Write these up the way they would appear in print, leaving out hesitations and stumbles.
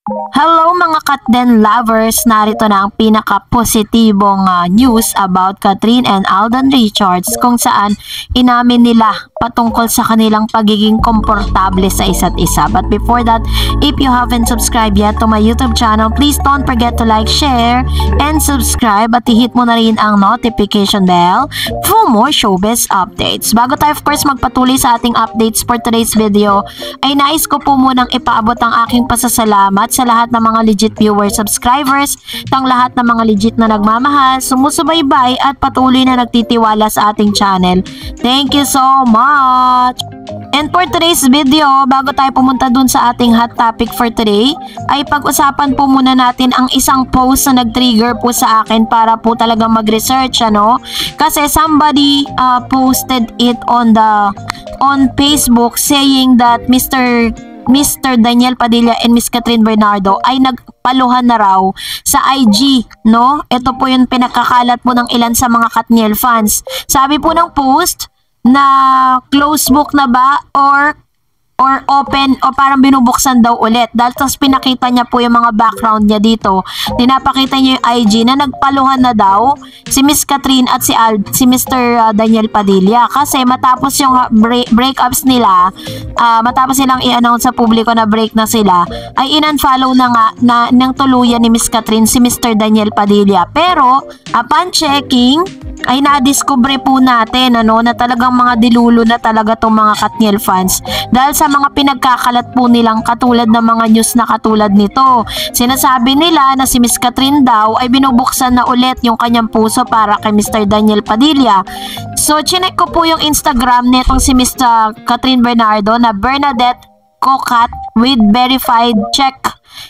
Hello mga Katden lovers! Narito na ang pinaka-positibong news about Kathryn and Alden Richards kung saan inamin nila patungkol sa kanilang pagiging komportable sa isa't isa. But before that, if you haven't subscribed yet to my YouTube channel, please don't forget to like, share, and subscribe at i-hit mo na rin ang notification bell for more showbiz updates. Bago tayo of course magpatuloy sa ating updates for today's video, ay nais ko po munang ipaabot ang aking pasasalamat sa lahat ng mga legit viewers, subscribers, ng lahat ng mga legit na nagmamahal, sumusubaybay at patuloy na nagtitiwala sa ating channel. Thank you so much! And for today's video, bago tayo pumunta dun sa ating hot topic for today, ay pag-usapan po muna natin ang isang post na nag-trigger po sa akin para po talagang mag-research, ano? Kasi somebody posted it on Facebook saying that Mr. Daniel Padilla and Miss Kathryn Bernardo ay nagpaluhan na raw sa IG, no? Ito po yung pinakakalat po ng ilan sa mga Katniel fans. Sabi po ng post na close book na ba or open o parang binubuksan daw ulit. Dahil tapos pinakita niya po yung mga background niya dito. Dinapakita niya yung IG na nagpaluhan na daw si Miss Kathryn at si Mr. Daniel Padilla. Kasi matapos yung breakups nila, matapos silang i-announce sa publiko na break na sila, ay in-unfollow na nga ng tuluyan ni Miss Kathryn si Mr. Daniel Padilla. Pero upon checking, ay na-discover po natin na talagang mga dilulo na talaga tong mga Katniel fans dahil sa mga pinagkakalat po nilang katulad ng mga news na katulad nito. Sinasabi nila na si Miss Kathryn daw ay binubuksan na ulit yung kanyang puso para kay Mr. Daniel Padilla. So chinek ko po yung Instagram nitong si Mr. Kathryn Bernardo na Bernadette Cocat with verified check.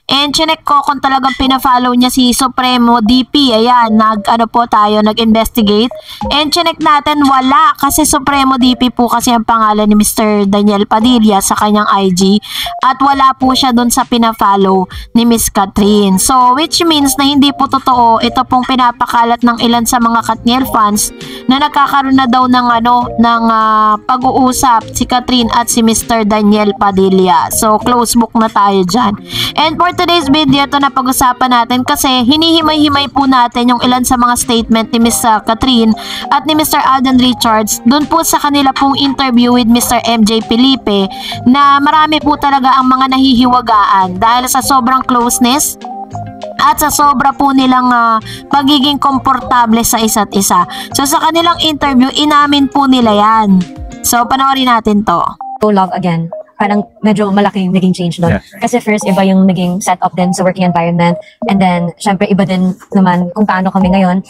And chinek ko kung talagang pina-follow niya si Supremo DP. Ayan, nag-investigate. And chinek natin, wala. Kasi Supremo DP po kasi ang pangalan ni Mr. Daniel Padilla sa kanyang IG. At wala po siya dun sa pina-follow ni Miss Kathryn. So, which means na hindi po totoo. Ito pong pinapakalat ng ilan sa mga Katniel fans na nagkakaroon na daw ng pag-uusap si Kathryn at si Mr. Daniel Padilla. So, close book na tayo dyan. And for today's video, ito na pag-usapan natin kasi hinihimay-himay po natin yung ilan sa mga statement ni Miss Kathryn at ni Mr. Alden Richards dun po sa kanila pong interview with Mr. MJ Felipe na marami po talaga ang mga nahihiwagaan dahil sa sobrang closeness at sa sobra po nilang pagiging komportable sa isa't isa. So sa kanilang interview, inamin po nila yan. So panoorin natin to. Love again. Parang medyo malaking naging change doon. Yeah. Kasi first, iba yung naging setup din sa working environment. And then, syempre, iba din naman kung paano kami ngayon.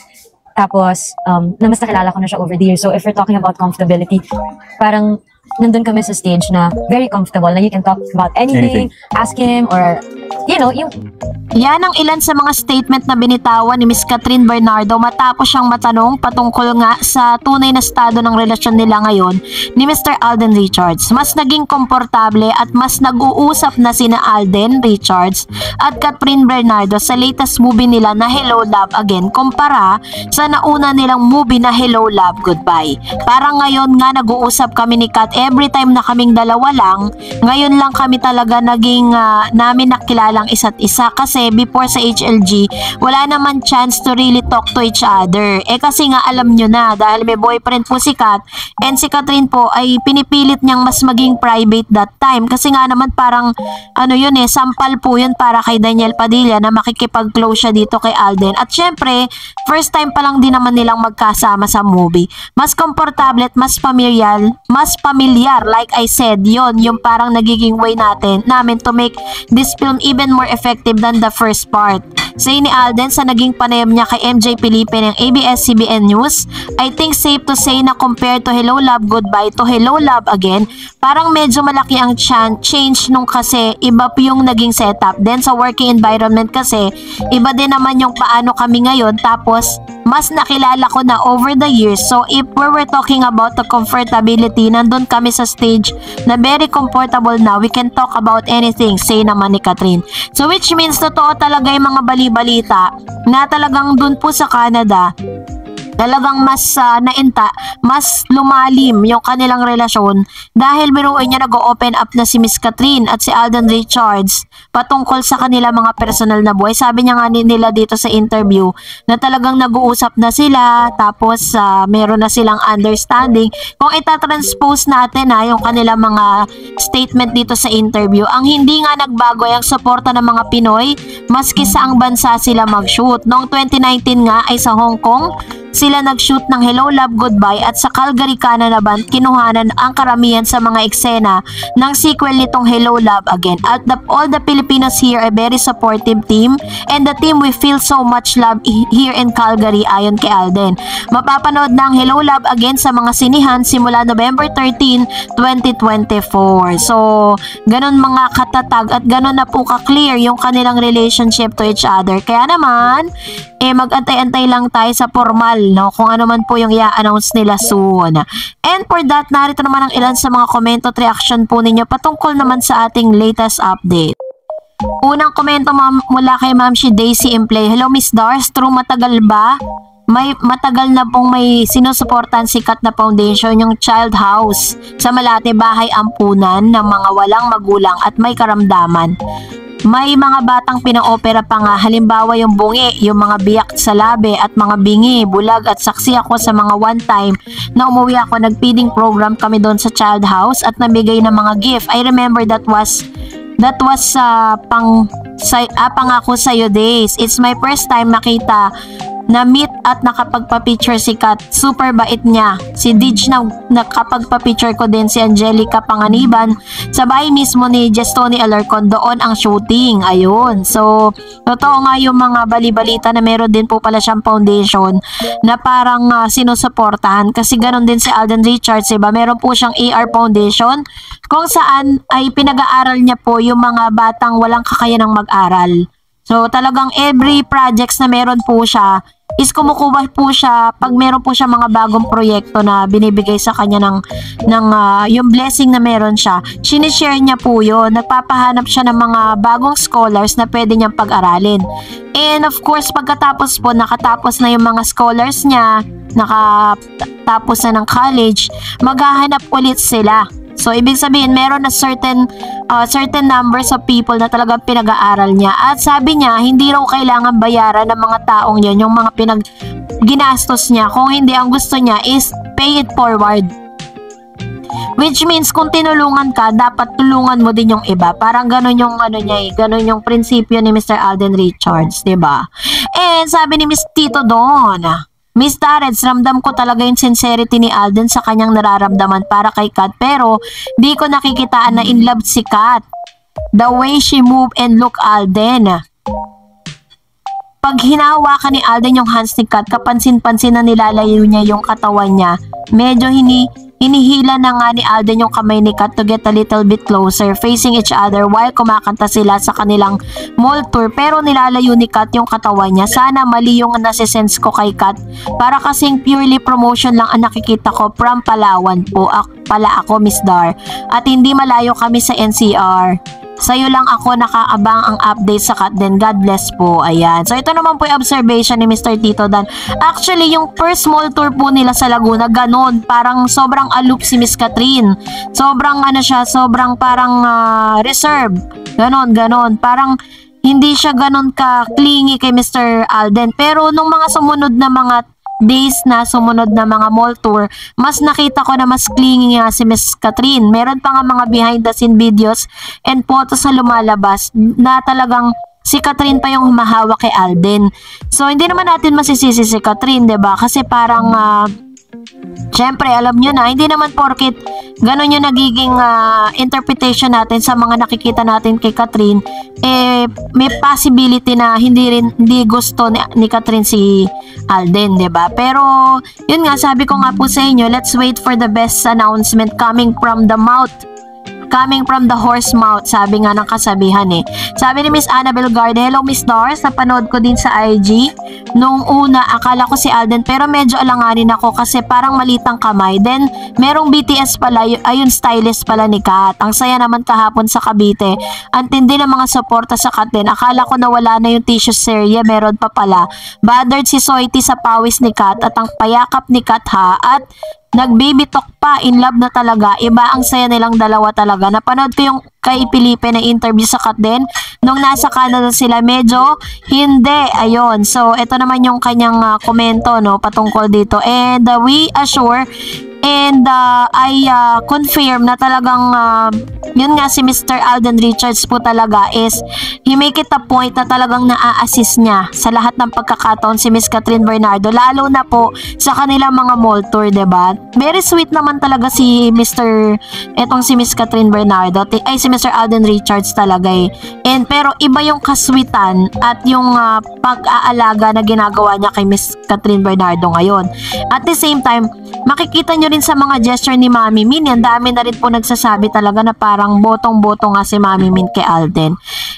Tapos, na mas nakilala ko na siya over the years. So, if we're talking about comfortability, parang nandun kami sa stage na very comfortable na you can talk about anything. Ask him or, you know, yung... Yan ang ilan sa mga statement na binitawan ni Miss Kathryn Bernardo matapos siyang matanong patungkol nga sa tunay na estado ng relasyon nila ngayon ni Mr. Alden Richards. Mas naging komportable at mas nag-uusap na sina Alden Richards at Kathryn Bernardo sa latest movie nila na Hello Love Again kumpara sa nauna nilang movie na Hello Love Goodbye. Parang ngayon nga nag-uusap kami ni Kat every time na kaming dalawa lang, ngayon lang kami talaga naging namin nakilalang isa't isa kasi before sa HLG, wala naman chance to really talk to each other. Kasi nga alam nyo na, dahil may boyfriend po si Kat, and si Kathryn po ay pinipilit niyang mas maging private that time. Kasi nga naman parang, sampal po yun para kay Daniel Padilla na makikipag-close siya dito kay Alden. At syempre, first time pa lang din naman nilang magkasama sa movie. Mas komportable at mas familiar, like I said, yung parang nagiging way namin to make this film even more effective than the first part. Say ni Alden sa naging panayam niya kay MJ Felipe ng ABS-CBN News, I think safe to say na compared to Hello Love Goodbye to Hello Love Again, parang medyo malaki ang change nung kasi iba po yung naging setup. Then sa working environment kasi, iba din naman yung paano kami ngayon tapos mas nakilala ko na over the years. So if we were talking about the comfortability, nandun kami sa stage na very comfortable na we can talk about anything, say naman ni Kathryn. So which means totoo talaga yung mga bali-balita na talagang dun po sa Canada talagang mas mas lumalim yung kanilang relasyon dahil biruin niya nag-open up na si Miss Catherine at si Alden Richards patungkol sa kanila mga personal na buhay. Sabi niya nga nila dito sa interview na talagang nag-uusap na sila, tapos meron na silang understanding. Kung itatranspose natin yung kanilang mga statement dito sa interview, ang hindi nga nagbago ay ang suporta ng mga Pinoy maski saang bansa sila mag-shoot. Noong 2019 nga ay sa Hong Kong sila nag-shoot ng Hello Love Goodbye at sa Calgary, Canada naman kinuhanan ang karamihan sa mga eksena ng sequel nitong Hello Love Again. At all the Filipinos here are very supportive team and the team we feel so much love here in Calgary ayon kay Alden. Mapapanood ng Hello Love Again sa mga sinihan simula November 13, 2024. So, ganun mga katatag at ganun na po ka-clear yung kanilang relationship to each other. Kaya naman, mag-antay-antay lang tayo sa formal, no? Kung ano man po yung i-announce nila soon. And for that, narito naman ang ilan sa mga komento at reaction po ninyo patungkol naman sa ating latest update. Unang komento mula kay Ma'am si Daisy Implay. Hello Miss Dars, true matagal ba? Matagal na pong may sinusuportan sikat na foundation yung Child House sa Malate, bahay ampunan ng mga walang magulang at may karamdaman. May mga batang pina-opera pa nga, halimbawa yung bungi, yung mga biyak sa labi at mga bingi, bulag, at saksi ako sa mga one time na umuwi ako, nag-feeding program kami doon sa Child House at nabigay ng mga gift. I remember that was pangako sa'yo days. It's my first time nakita na meet at nakapagpa-picture si Kat. Super bait niya. Si Dij na nakapagpa-picture ko din, si Angelica Panganiban. Sa bahay mismo ni Jestoni Alarcon, doon ang shooting. Ayun. So, totoo nga yung mga bali-balita na meron din po pala siyang foundation na parang sinusuportahan. Kasi ganon din si Alden Richards, diba? Meron po siyang AR Foundation kung saan ay pinag-aaral niya po yung mga batang walang kakayanang mag-aral. So, talagang every projects na meron po siya is kumukuha po siya pag meron po siya mga bagong proyekto na binibigay sa kanya ng yung blessing na meron siya. Sinishare niya po yun. Nagpapahanap siya ng mga bagong scholars na pwede niyang pag-aralin. And of course, pagkatapos po, nakatapos na yung mga scholars niya, nakatapos na ng college, maghahanap ulit sila. So, ibig sabihin, meron na certain numbers of people na talagang pinag-aaral niya. At sabi niya, hindi raw kailangan bayaran ng mga taong yun, yung mga ginastos niya. Kung hindi, ang gusto niya is pay it forward. Which means, kung tinulungan ka, dapat tulungan mo din yung iba. Parang ganun yung ganun yung prinsipyo ni Mr. Alden Richards, diba? And sabi ni Miss Tito Don, Miss Tareds, ramdam ko talaga yung sincerity ni Alden sa kanyang nararamdaman para kay Kat, pero di ko nakikitaan na in love si Kat. The way she move and look, Alden. Pag hinahawakan ni Alden yung hands ni Kat, kapansin-pansin na nilalayo niya yung katawan niya. Medyo hinihila na nga ni Alden yung kamay ni Kat to get a little bit closer, facing each other while kumakanta sila sa kanilang mall tour. Pero nilalayo ni Kat yung katawan niya. Sana mali yung nasisense ko kay Kat. Para kasing purely promotion lang ang nakikita ko from Palawan po. Pala ako, Miss Dar. At hindi malayo kami sa NCR. Sa'yo lang ako nakaabang ang update sa Kat din. God bless po. Ayan. So, ito naman po yung observation ni Mr. Tito Dan. Actually, yung first mall tour po nila sa Laguna, ganon. Parang sobrang aloof si Miss Catherine. Sobrang sobrang parang reserve. Ganon. Parang hindi siya ganon ka-clingy kay Mr. Alden. Pero nung mga sumunod na mga days na sumunod na mga mall tour, mas nakita ko na mas clingy nga si Miss Catherine. Meron pa nga mga behind the scene videos and photos na lumalabas na talagang si Catherine pa yung humahawak kay Alden. So, hindi naman natin masisisi si Catherine, diba? Kasi parang syempre, alam nyo na, hindi naman porket ganun yung nagiging interpretation natin sa mga nakikita natin kay Catherine, may possibility na hindi gusto ni Catherine si Alden, diba? Pero, yun nga, sabi ko nga po sa inyo, let's wait for the best announcement coming from the mouth coming from the horse mouth, sabi nga ng kasabihan eh. Sabi ni Miss Annabel Garde, hello Miss Doris, napanood ko din sa IG. Nung una, akala ko si Alden pero medyo alanganin ako kasi parang malitang kamay. Then, merong BTS pala, ayun stylist pala ni Kat. Ang saya naman kahapon sa Cavite. Ang tindi ng mga suporta sa Kat din. Akala ko nawala na yung tissue serye, meron pa pala. Bothered si Soiti sa pawis ni Kat at ang payakap ni Kat ha at nag-baby talk pa, in love na talaga. Iba ang saya nilang dalawa talaga. Napanood ko yung kay Felipe na interview sa Kat din. Nung nasa Canada sila, medyo hindi. Ayun. So, ito naman yung kanyang komento, no, patungkol dito. And we assure and I confirm na talagang yun nga si Mr. Alden Richards po talaga is he make it a point na talagang naa-assist niya sa lahat ng pagkakataon si Miss Catherine Bernardo, lalo na po sa kanilang mga mall tour, diba? Very sweet naman talaga si etong si Miss Catherine Bernardo, ay si Mr. Alden Richards talaga eh. And pero iba yung kaswitan at yung pag-aalaga na ginagawa niya kay Miss Catherine Bernardo ngayon. At the same time, makikita nyo rin sa mga gesture ni Mami Min, yan dami na rin po nagsasabi talaga na parang botong-boto nga si Mami Min kay Alden.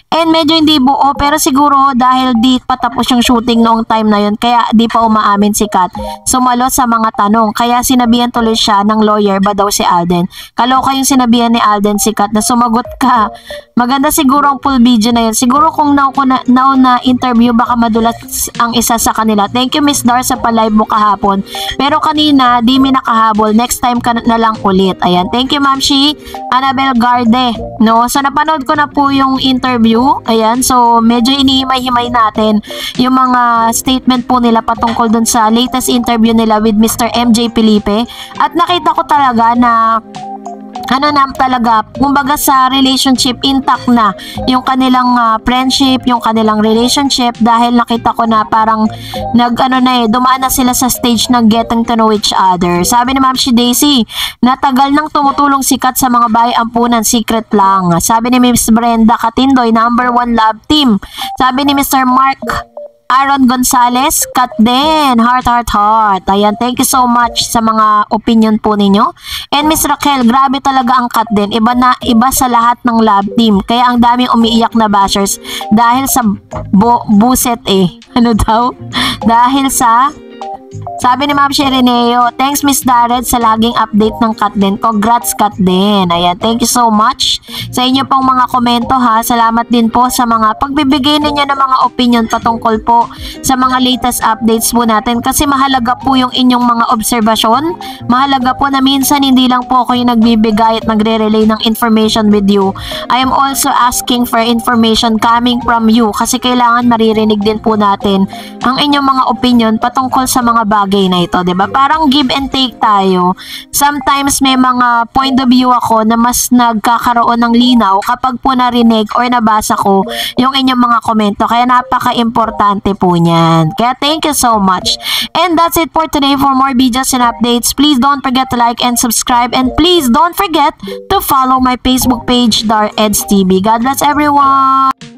And medyo hindi buo pero siguro dahil di patapos yung shooting noong time na yun kaya di pa umaamin si Kat. Sumalo sa mga tanong kaya sinabihan tuloy siya ng lawyer ba daw si Alden. Kaloka yung sinabihan ni Alden si Kat na sumagot ka. Maganda siguro ang full video na yun. Siguro kung nauna interview baka madulas ang isa sa kanila. Thank you Miss Dar sa pa-live mo kahapon. Pero kanina di mi nakahabol. Next time ka na lang ulit. Ayan. Thank you Ma'am Shi Annabel Garde. No? So napanood ko na po yung interview. Ayan. So medyo inihimay-himay natin yung mga statement po nila patungkol dun sa latest interview nila with Mr. MJ Felipe. At nakita ko talaga na ano na talaga, kumbaga sa relationship intact na yung kanilang friendship, yung kanilang relationship dahil nakita ko na parang dumaan na sila sa stage ng getting to know each other. Sabi ni Ma'am Shi Daisy, natagal nang tumutulong si Kat sa mga bahay ampunan, secret lang. Sabi ni Miss Brenda Katindoy, number 1 love team. Sabi ni Mr. Mark Aaron Gonzalez, Kat din, heart. Ayan, thank you so much sa mga opinion po ninyo. And Miss Raquel, grabe talaga ang Kat din. Iba sa lahat ng love team. Kaya ang daming umiiyak na bashers dahil sa buset eh. Ano daw? Dahil sa sabi ni Ma'am Shereneo, thanks Miss Darred sa laging update ng Kat din. Congrats Kat din. Ayan, thank you so much sa inyo pong mga komento ha. Salamat din po sa mga pagbibigay ninyo ng mga opinion patungkol po sa mga latest updates po natin. Kasi mahalaga po yung inyong mga obserbasyon. Mahalaga po na minsan hindi lang po ako yung nagbibigay at nagre-relay ng information with you. I am also asking for information coming from you. Kasi kailangan maririnig din po natin ang inyong mga opinion patungkol sa mga bagay na ito, 'di ba? Parang give and take tayo. Sometimes may mga point of view ako na mas nagkakaroon ng linaw kapag po narinig or nabasa ko yung inyong mga komento. Kaya napaka-importante po niyan. Kaya thank you so much. And that's it for today. For more videos and updates, please don't forget to like and subscribe, and please don't forget to follow my Facebook page, Dar Eds TV. God bless everyone.